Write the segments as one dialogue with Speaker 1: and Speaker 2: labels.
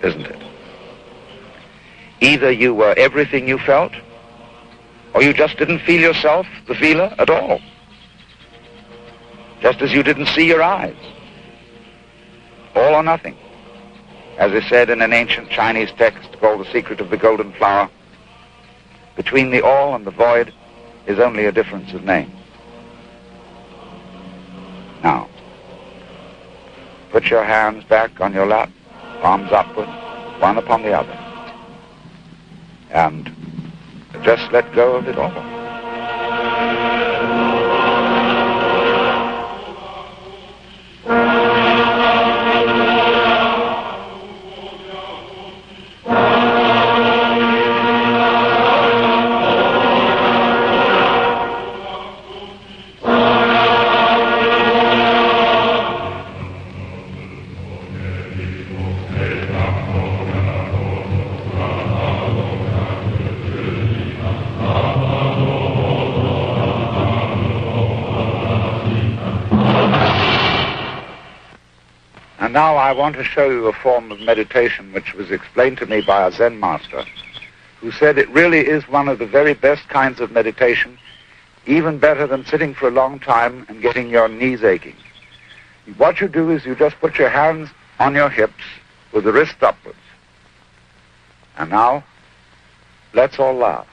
Speaker 1: isn't it? Either you were everything you felt, or you just didn't feel yourself, the feeler, at all. Just as you didn't see your eyes. All or nothing. As is said in an ancient Chinese text called The Secret of the Golden Flower, between the all and the void is only a difference of name. Now, put your hands back on your lap, palms upward, one upon the other, and just let go of it all. And now I want to show you a form of meditation which was explained to me by a Zen master who said it really is one of the very best kinds of meditation, even better than sitting for a long time and getting your knees aching. What you do is you just put your hands on your hips with the wrist upwards. And now, let's all laugh.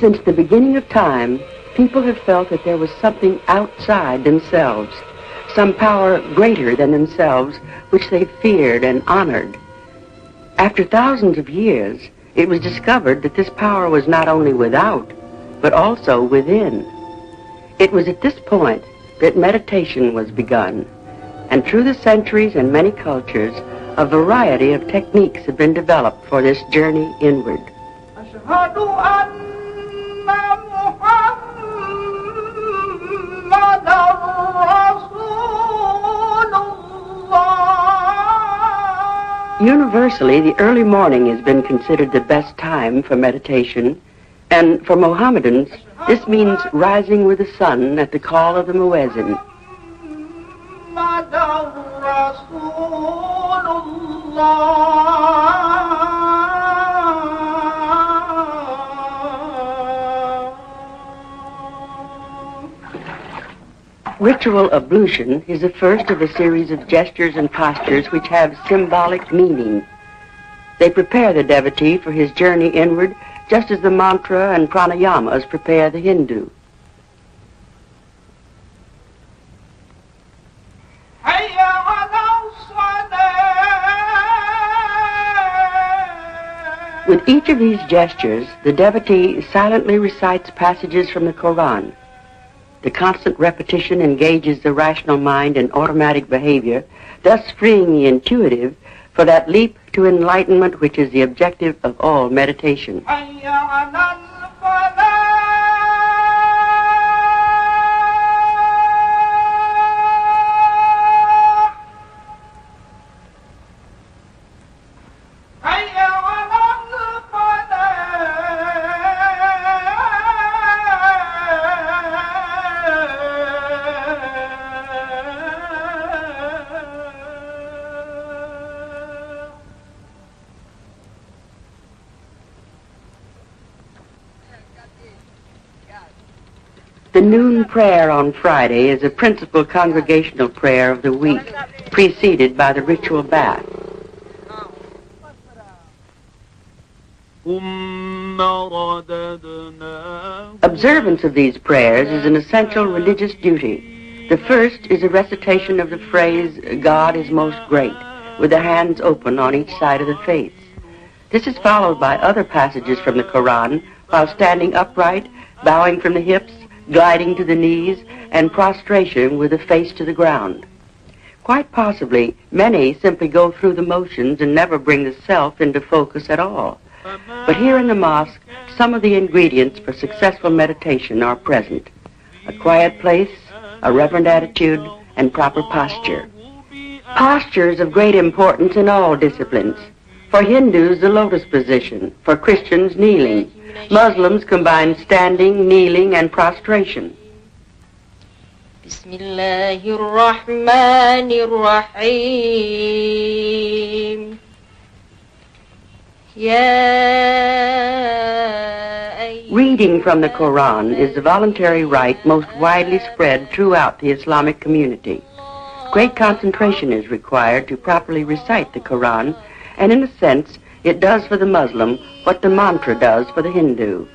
Speaker 2: Since the beginning of time, people have felt that there was something outside themselves, some power greater than themselves, which they feared and honored. After thousands of years, it was discovered that this power was not only without, but also within. It was at this point that meditation was begun, and through the centuries and many cultures, a variety of techniques have been developed for this journey inward. Universally, the early morning has been considered the best time for meditation, and for Mohammedans, this means rising with the sun at the call of the muezzin. Ritual ablution is the first of a series of gestures and postures which have symbolic meaning. They prepare the devotee for his journey inward, just as the mantra and pranayamas prepare the Hindu. With each of these gestures, the devotee silently recites passages from the Quran. The constant repetition engages the rational mind in automatic behavior, thus freeing the intuitive for that leap to enlightenment which is the objective of all meditation.
Speaker 3: حي على الفلاح.
Speaker 2: noon prayer on Friday is a principal congregational prayer of the week, preceded by the ritual bath. Observance of these prayers is an essential religious duty. The first is a recitation of the phrase, God is most great, with the hands open on each side of the face. This is followed by other passages from the Quran while standing upright, bowing from the hips, gliding to the knees, and prostration with the face to the ground. Quite possibly, many simply go through the motions and never bring the self into focus at all. But here in the mosque, some of the ingredients for successful meditation are present: a quiet place, a reverent attitude, and proper posture. Posture is of great importance in all disciplines. For Hindus, the lotus position. For Christians, kneeling. Muslims combine standing, kneeling, and prostration.
Speaker 3: Bismillahirrahmanirrahim.
Speaker 2: Reading from the Quran is the voluntary rite most widely spread throughout the Islamic community. Great concentration is required to properly recite the Quran, and in a sense, it does for the Muslim what the mantra does for the Hindu.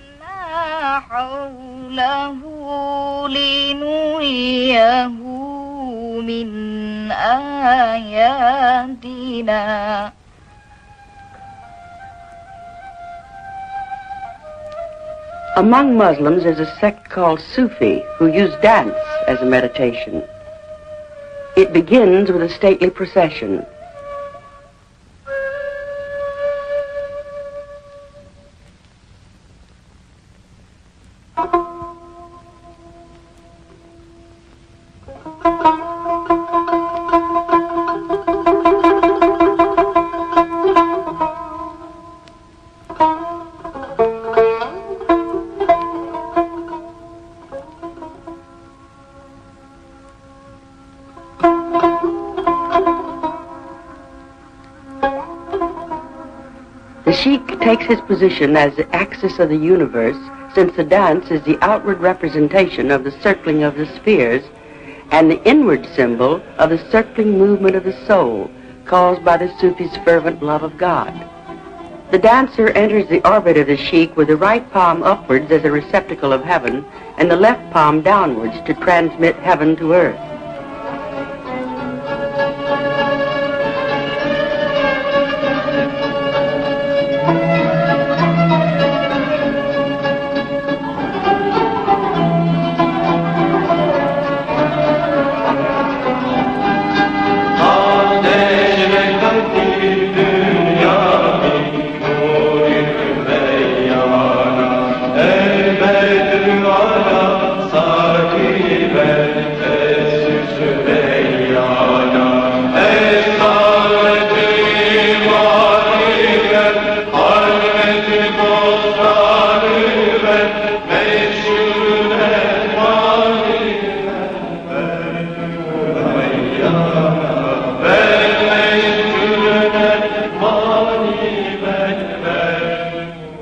Speaker 2: Among Muslims is a sect called Sufi who use dance as a meditation. It begins with a stately procession. The sheikh takes his position as the axis of the universe, since the dance is the outward representation of the circling of the spheres and the inward symbol of the circling movement of the soul caused by the Sufi's fervent love of God. The dancer enters the orbit of the sheikh with the right palm upwards as a receptacle of heaven and the left palm downwards to transmit heaven to earth.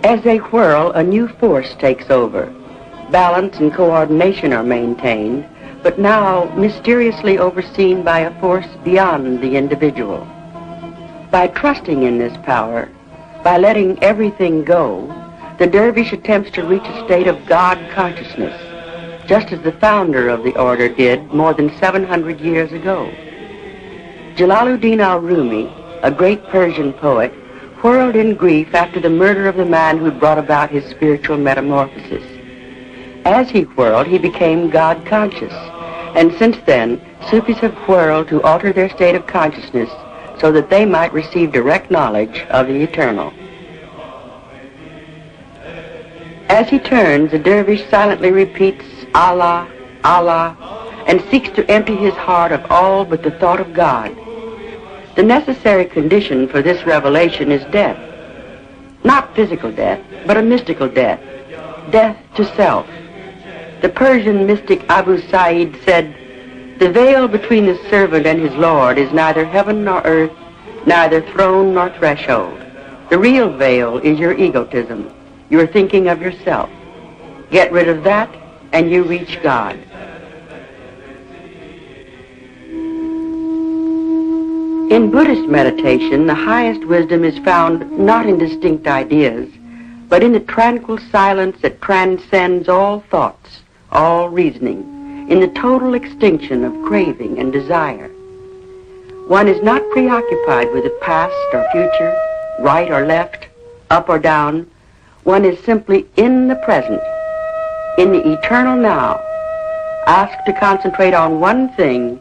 Speaker 2: As they whirl, a new force takes over. Balance and coordination are maintained, but now mysteriously overseen by a force beyond the individual. By trusting in this power, by letting everything go, the dervish attempts to reach a state of God consciousness, just as the founder of the order did more than 700 years ago. Jalaluddin al-Rumi, a great Persian poet, whirled in grief after the murder of the man who brought about his spiritual metamorphosis. As he whirled, he became God conscious, and since then, Sufis have whirled to alter their state of consciousness so that they might receive direct knowledge of the eternal. As he turns, the dervish silently repeats Allah, Allah, and seeks to empty his heart of all but the thought of God. The necessary condition for this revelation is death. Not physical death, but a mystical death. Death to self. The Persian mystic Abu Sa'id said, "The veil between the servant and his Lord is neither heaven nor earth, neither throne nor threshold. The real veil is your egotism, your thinking of yourself. Get rid of that, and you reach God. In Buddhist meditation, the highest wisdom is found not in distinct ideas, but in the tranquil silence that transcends all thoughts, all reasoning, in the total extinction of craving and desire. One is not preoccupied with the past or future, right or left, up or down. One is simply in the present, in the eternal now, asked to concentrate on one thing